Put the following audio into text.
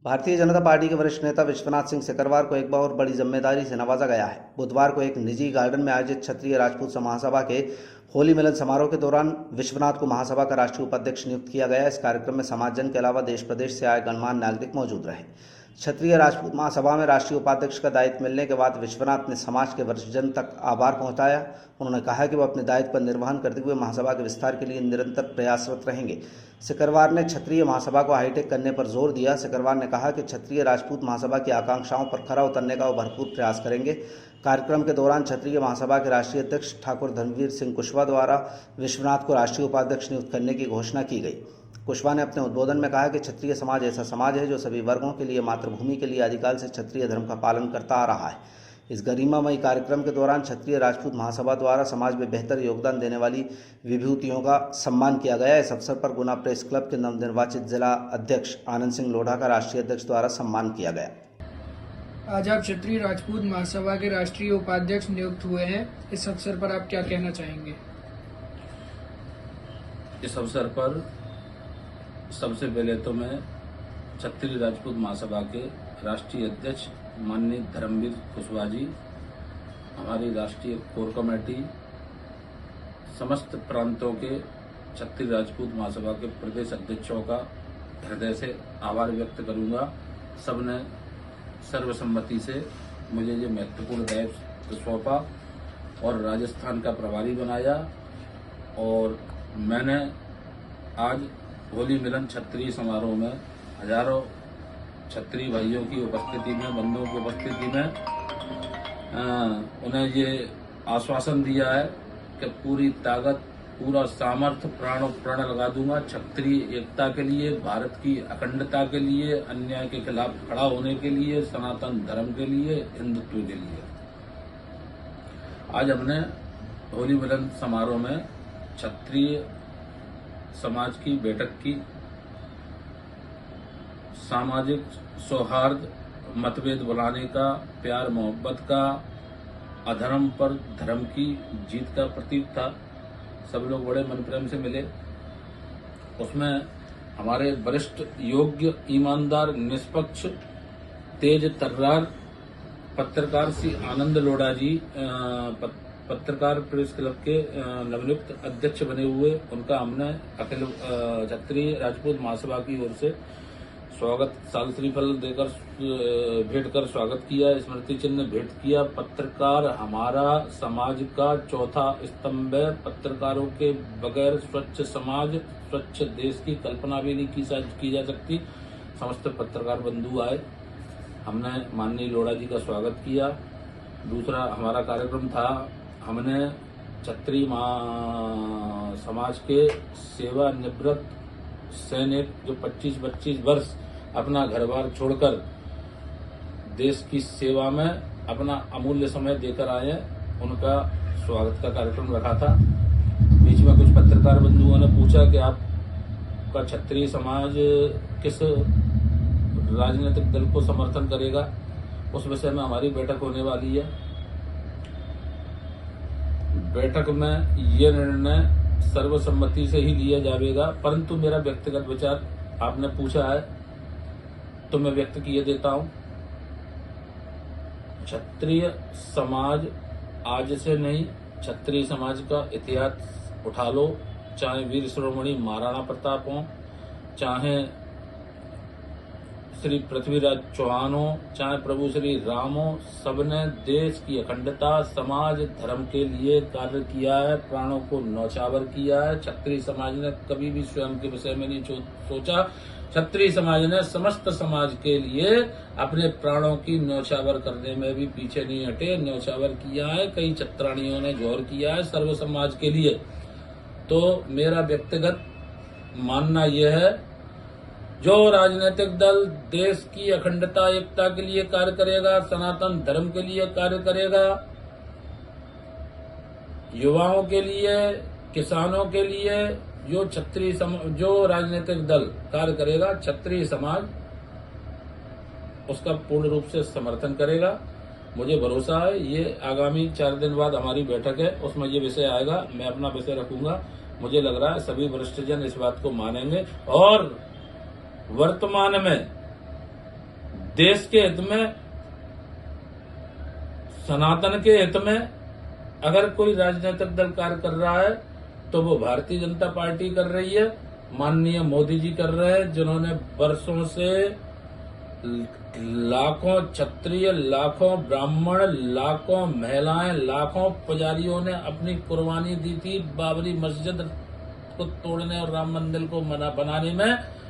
Bharatiya Janata party के वरिष्ठ नेता विश्वनाथ सिंह सिकरवार को एक बार और बड़ी जिम्मेदारी से नवाजा गया है। बुधवार को एक निजी गार्डन में आयोजित क्षत्रिय राजपूत महासभा के होली मिलन समारोह के दौरान विश्वनाथ को महासभा का राष्ट्रीय उपाध्यक्ष नियुक्त किया गया। इस कार्यक्रम में समाजजन के अलावा देश प्रदेश से आए गणमान्य नागरिक मौजूद रहे। क्षत्रिय राजपूत महासभा में राष्ट्रीय उपाध्यक्ष का दायित्व मिलने के बाद विश्वनाथ ने समाज के वरिष्ठजन तक आभार पहुंचाया। उन्होंने कहा कि वह अपने दायित्व का निर्वहन करते हुए महासभा के विस्तार के लिए निरंतर प्रयासरत रहेंगे। सिकरवार ने क्षत्रिय महासभा को हाईटेक करने पर जोर दिया। सिकरवार ने कहा कि क्षत्रिय राजपूत महासभा की आकांक्षाओं पर खरा उतरने का वो भरपूर प्रयास करेंगे। कार्यक्रम के दौरान क्षत्रिय महासभा के राष्ट्रीय अध्यक्ष ठाकुर धर्मवीर सिंह कुशवाहा द्वारा विश्वनाथ को राष्ट्रीय उपाध्यक्ष नियुक्त करने की घोषणा की गई। कुशवाहा ने अपने उद्बोधन में कहा कि क्षत्रिय समाज ऐसा समाज है जो सभी वर्गों के लिए मातृभूमि के लिए आदिकाल से क्षत्रिय धर्म का पालन करता आ रहा है। इस गरिमामयी कार्यक्रम के दौरान क्षत्रिय राजपूत महासभा द्वारा समाज में बेहतर योगदान देने वाली विभूतियों का सम्मान किया गया। इस अवसर पर गुना प्रेस क्लब के नवनिर्वाचित जिला अध्यक्ष आनंद सिंह लोढ़ा का राष्ट्रीय अध्यक्ष द्वारा सम्मान किया गया। आज आप क्षत्रिय राजपूत महासभा के राष्ट्रीय उपाध्यक्ष नियुक्त हुए हैं। इस अवसर पर आप क्या कहना चाहेंगे? इस अवसर पर सबसे पहले तो मैं क्षत्रिय राजपूत महासभा के राष्ट्रीय अध्यक्ष माननीय धर्मवीर कुशवाहा जी, हमारी राष्ट्रीय कोर कमेटी, समस्त प्रांतों के क्षत्रिय राजपूत महासभा के प्रदेश अध्यक्षों का हृदय से आभार व्यक्त करूंगा। सबने सर्वसम्मति से मुझे ये महत्वपूर्ण दायित्व सौंपा और राजस्थान का प्रभारी बनाया। और मैंने आज होली मिलन क्षत्रिय समारोह में हजारों क्षत्रिय भाइयों की उपस्थिति में, बंधुओं की उपस्थिति में उन्हें ये आश्वासन दिया है कि पूरी ताकत, पूरा सामर्थ्य, प्राण लगा दूंगा क्षत्रिय एकता के लिए, भारत की अखंडता के लिए, अन्याय के खिलाफ खड़ा होने के लिए, सनातन धर्म के लिए, हिंदुत्व के लिए। आज हमने होली मिलन समारोह में क्षत्रिय समाज की बैठक की। सामाजिक सौहार्द, मतभेद बुलाने का, प्यार मोहब्बत का, अधर्म पर धर्म की जीत का प्रतीक था। सब लोग बड़े मन प्रेम से मिले। उसमें हमारे वरिष्ठ, योग्य, ईमानदार, निष्पक्ष, तेज तर्रार पत्रकार श्री आनंद लोढ़ा जी, पत्रकार प्रेस क्लब के नवनियुक्त अध्यक्ष बने हुए, उनका हमने अखिल क्षत्रिय राजपूत महासभा की ओर से स्वागत, साल श्रीफल देकर भेंट कर स्वागत किया, स्मृति चिन्ह भेंट किया। पत्रकार हमारा समाज का चौथा स्तंभ है। पत्रकारों के बगैर स्वच्छ समाज, स्वच्छ देश की कल्पना भी नहीं की जा सकती। समस्त पत्रकार बंधु आए, हमने माननीय लोढ़ा जी का स्वागत किया। दूसरा हमारा कार्यक्रम था, हमने क्षत्रिय समाज के सेवानिवृत्त सैनिक जो 25-25 वर्ष अपना घर बार छोड़कर देश की सेवा में अपना अमूल्य समय देकर आए हैं, उनका स्वागत का कार्यक्रम रखा था। बीच में कुछ पत्रकार बंधुओं ने पूछा कि आपका क्षत्रिय समाज किस राजनीतिक दल को समर्थन करेगा। उस विषय में हमारी बैठक होने वाली है। बैठक में यह निर्णय सर्वसम्मति से ही लिया जाएगा, परंतु मेरा व्यक्तिगत विचार आपने पूछा है तो मैं व्यक्त किए देता हूं। क्षत्रिय समाज आज से नहीं, क्षत्रिय समाज का इतिहास उठा लो, चाहे वीर शिरोमणि महाराणा प्रताप हो, चाहे श्री पृथ्वीराज चौहान हो, चाहे प्रभु श्री राम हो, सबने देश की अखंडता, समाज, धर्म के लिए कार्य किया है, प्राणों को न्यौछावर किया है। क्षत्रिय समाज ने कभी भी स्वयं के विषय में नहीं सोचा। क्षत्रिय समाज ने समस्त समाज के लिए अपने प्राणों की न्यौछावर करने में भी पीछे नहीं हटे, न्यौछावर किया है। कई छत्राणियों ने जोर किया है सर्व समाज के लिए। तो मेरा व्यक्तिगत मानना यह है, जो राजनीतिक दल देश की अखंडता, एकता के लिए कार्य करेगा, सनातन धर्म के लिए कार्य करेगा, युवाओं के लिए, किसानों के लिए, जो राजनीतिक दल कार्य करेगा, क्षत्रिय समाज उसका पूर्ण रूप से समर्थन करेगा। मुझे भरोसा है ये आगामी 4 दिन बाद हमारी बैठक है, उसमें ये विषय आएगा, मैं अपना विषय रखूंगा। मुझे लग रहा है सभी वरिष्ठजन इस बात को मानेंगे और वर्तमान में देश के हित में, सनातन के हित में अगर कोई राजनीतिक दल कार्य कर रहा है तो वो भारतीय जनता पार्टी कर रही है, माननीय मोदी जी कर रहे हैं, जिन्होंने वर्षों से लाखों क्षत्रिय, लाखों ब्राह्मण, लाखों महिलाएं, लाखों पुजारियों ने अपनी कुर्बानी दी थी बाबरी मस्जिद को तोड़ने और राम मंदिर को बनाने में।